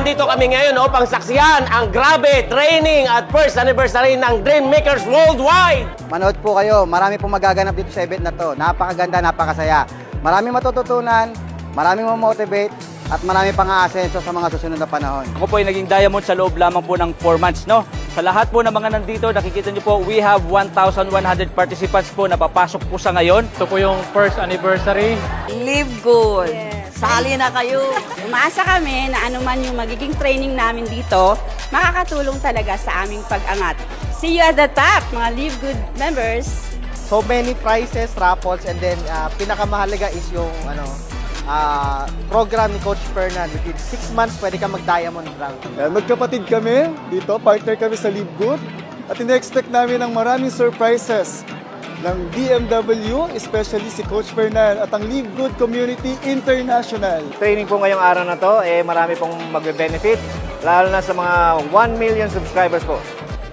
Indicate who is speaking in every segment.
Speaker 1: nandito kami ngayon upang saksiyan ang grabe training at first anniversary ng Dream Makers Worldwide.
Speaker 2: Manood po kayo. Marami pong magaganap dito sa event na to. Napakaganda, napakasaya. Maraming matututunan, maraming mamotivate, at marami pang aasenso sa mga susunod na panahon.
Speaker 3: Ako po ay naging diamond sa loob lamang po ng 4 months, no? Sa lahat po ng mga nandito, nakikita niyo po, we have 1,100 participants po na papasok po sa ngayon.
Speaker 4: Ito po yung first anniversary.
Speaker 5: Live good. Sali na kayo.
Speaker 6: Umaasa kami na anuman yung magiging training namin dito, makakatulong talaga sa aming pag-angat. See you at the top, mga Live Good members!
Speaker 2: So many prizes, raffles, and then pinakamahalaga is yung program ni Coach Fernan. Within 6 months, pwede ka mag-diamond rank.
Speaker 7: Magkapatid kami dito, partner kami sa Live Good. At ina-expect namin ang maraming surprises ng BMW, especially si Coach Fernan at ang Live Good Community International.
Speaker 8: Training po ngayong araw na to, marami pong magbe-benefit, lalo na sa mga 1 million subscribers po.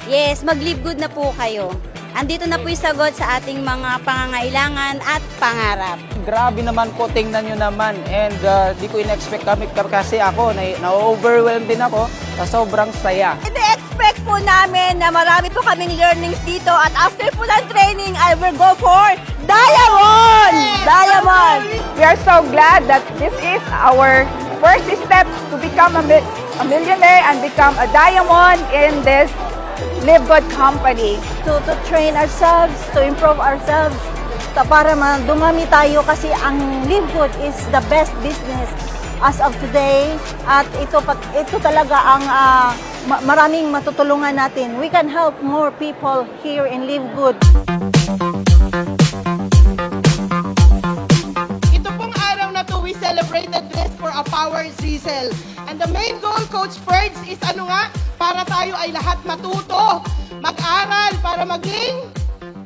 Speaker 6: Yes, mag-live good na po kayo. Andito na po yung sagot sa ating mga pangangailangan at pangarap.
Speaker 3: Grabe naman po, tingnan nyo naman. And di ko in-expect kami kasi ako, na-overwhelmed din ako sa sobrang saya.
Speaker 5: Ina-expect po namin na marami po kaming learnings dito at after po ng training, I will go for Diamond! Diamond!
Speaker 9: We are so glad that this is our first step to become a millionaire and become a diamond in this Live Good company.
Speaker 5: To train ourselves, to improve ourselves, para dumami tayo kasi ang Live Good is the best business as of today at ito talaga ang maraming matutulungan natin. We can help more people here in Live Good.
Speaker 10: Ito pong araw na to, we celebrated this for a power sizzle. And the main goal, Coach Ferds, is ano nga? Para tayo ay lahat matuto, mag-aral, para maging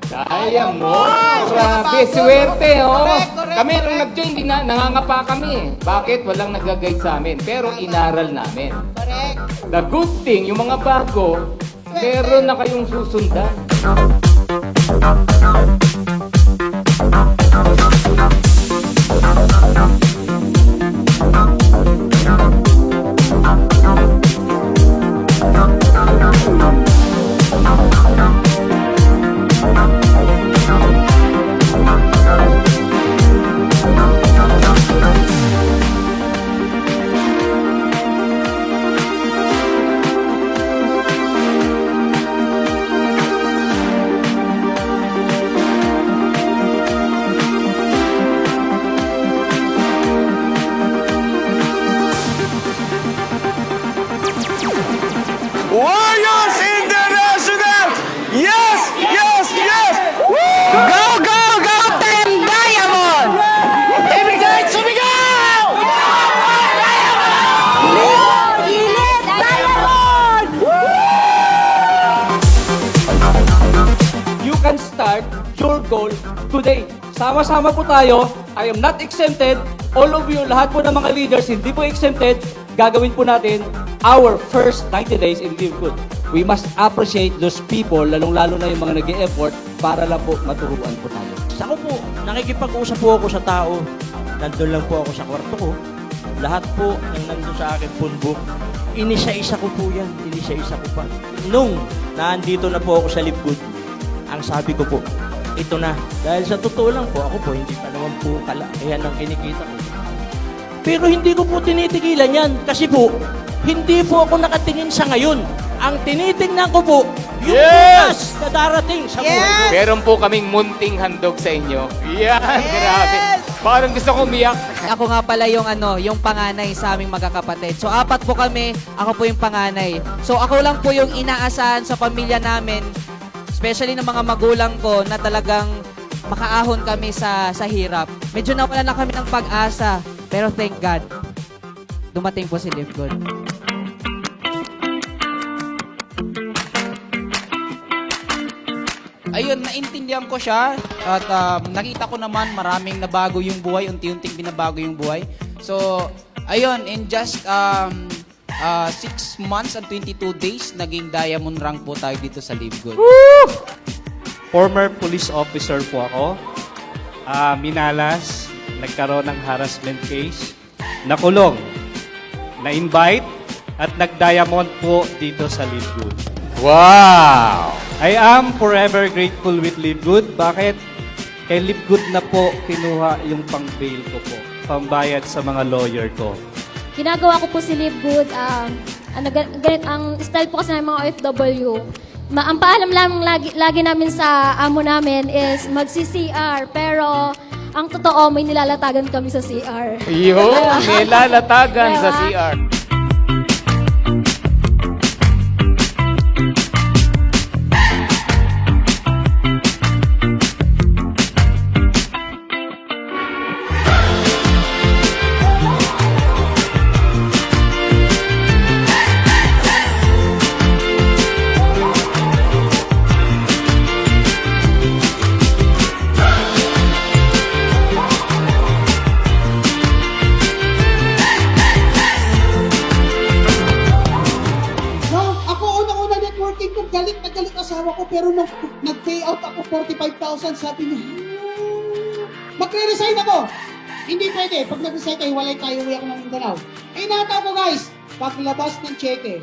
Speaker 4: Diamond! Grabe, swerte, oh! Kami nung nag-join, nangangapa kami. Bakit? Walang nag-guide sa amin. Pero inaral namin.
Speaker 10: correct.
Speaker 4: The good thing, yung mga bago, meron na kayong susundan.
Speaker 1: Warriors International! Yes! Yes! Yes! Woo! Go! Go! Go! Team Diamond! Ibigay! Sumigaw!
Speaker 5: Elite Diamond!
Speaker 3: You can start your goal today. Sama-sama po tayo. I am not exempted. All of you, lahat po ng mga leaders, hindi po exempted. Gagawin po natin our first 90 days in Live Good. We must appreciate those people, lalong-lalo na yung mga nag-e-effort para lang po maturuan po tayo.
Speaker 11: Ako po, nakikipag-usap po ako sa tao. Nandun lang po ako sa kwarto ko. Lahat po ng nandun sa akin punbok, inisa-isa ko po yan. Inisa-isa ko pa. Nung nandito na po ako sa Live Good, ang sabi ko po, ito na. Dahil sa totoo lang po, ako po, hindi pa naman po kalakihan ng kinikita ko. Pero hindi ko po tinitigilan yan kasi po, hindi po ako nakatingin sa ngayon. Ang tinitingnan ko po, yung bukas na darating sa buhay ko.
Speaker 4: Meron po kaming munting handog sa inyo. Yan, grabe. Parang gusto ko umiyak.
Speaker 12: Ako nga pala yung yung panganay sa aming magkakapatid. So 4 po kami, ako po yung panganay. So ako lang po yung inaasahan sa pamilya namin, especially ng mga magulang ko na talagang makaahon kami sa hirap. Medyo nawala na kami ng pag-asa, pero thank God, dumating po si Live Good.
Speaker 13: Ayun, naintindihan ko siya at nakita ko naman maraming nabago yung buhay, unti-unting binabago yung buhay. So, ayun, in just 6 months and 22 days, naging diamond rank po tayo dito sa Live Good.
Speaker 14: Former police officer po ako. Minalas, nagkaroon ng harassment case. Nakulong. Na-invite at nag-diamond po dito sa Live Good.
Speaker 4: Wow!
Speaker 14: I am forever grateful with Live Good. Bakit? Kay Live Good na po kinuha yung pang-bail ko po, pambayad sa mga lawyer ko.
Speaker 15: Ginagawa ko po si Live Good. Ang style po kasi ng mga OFW, ang paalam lang lagi namin sa amo namin is magsi-CR. Pero ang totoo, may nilalatagan kami sa CR.
Speaker 4: Yun, may lalatagan
Speaker 15: Diba?
Speaker 4: sa CR.
Speaker 10: No, ako unang-una networking ko, galit na galit asawa ko, pero nung nag-pay out ako 45,000, sabi niya, magre-resign ako. Hindi pwede. Pag nag-resign tayo, walay tayo, uwi ako ng Mindanao. Eh, nata ko guys, paglabas ng cheque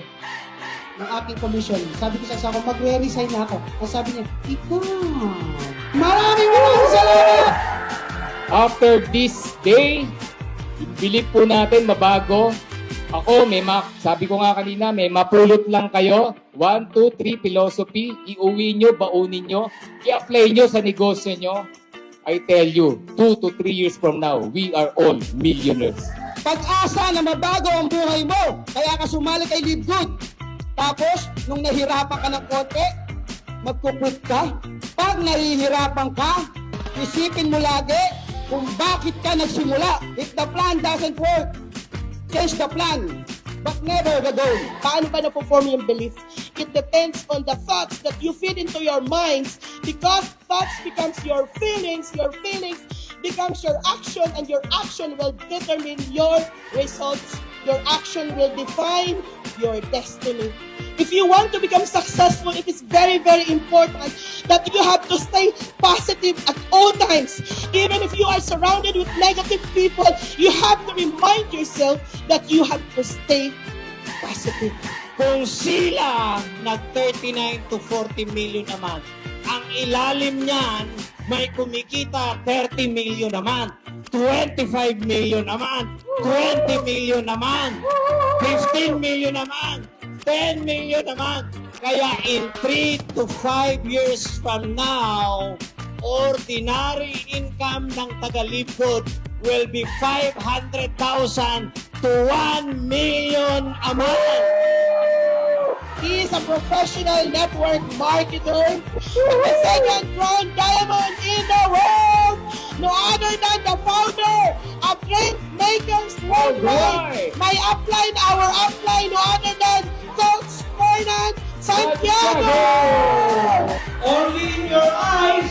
Speaker 10: ng aking commission, sabi ko sa asawa ko, magre-resign na ako. At sabi niya, ikaw. Maraming salamat!
Speaker 4: After this day, believe po natin mabago. Ako, sabi ko nga kanina, may mapulot lang kayo. 1, 2, 3 philosophy. Iuwi nyo, baunin nyo. I-apply nyo sa negosyo nyo. I tell you, 2 to 3 years from now, we are all millionaires.
Speaker 10: Pag-asa na mabago ang buhay mo. Kaya ka sumali kay Live Good. Tapos, nung nahirapan ka ng konti, magkukwit ka. Pag nahihirapan ka, isipin mo lagi kung bakit ka nagsimula. If the plan doesn't work, change the plan, but never the goal. Paano ba na-perform yung belief? It depends on the thoughts that you feed into your minds, because thoughts becomes your feelings becomes your action, and your action will determine your results. Your action will define your destiny. If you want to become successful, it is very, very important that you have to stay positive at all times. Even if you are surrounded with negative people, you have to remind yourself that you have to stay positive.
Speaker 16: Kung sila nag-39 to 40 million naman, ang ilalim niyan may kumikita 30 million naman, 25 million naman, 20 million naman, 15 million naman, 10 million naman. Kaya in 3 to 5 years from now, ordinary income ng taga-Live Good will be 500,000 to 1 million a month.
Speaker 10: He is a professional network marketer, the second crown diamond in the world. No other than the founder of Drink Makers Worldwide. My upline, our upline, no other than Coach Fernan Santiago.
Speaker 16: Only in your eyes,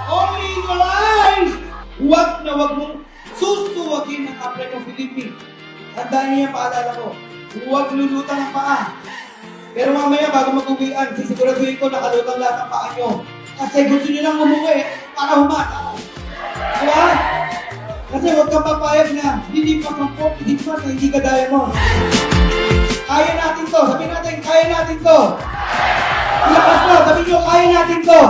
Speaker 16: only in your eyes, huwag na huwag mong susuwagin ng upline ng Philippines. Tandaan niyo yan, paalala ko. Huwag lulutang ang paa. Pero mamaya bago mag-uwian, sisiguraduhin ko nakalutang lahat ang paa nyo. Kasi gusto nyo lang umuwi para humata. Diba? Kasi huwag kang papayag na hindi pa kang pop, hindi pa na hindi ka diamond. Kaya natin to. Sabihin natin, kaya natin to. Lakas to. Sabihin nyo, kaya natin to.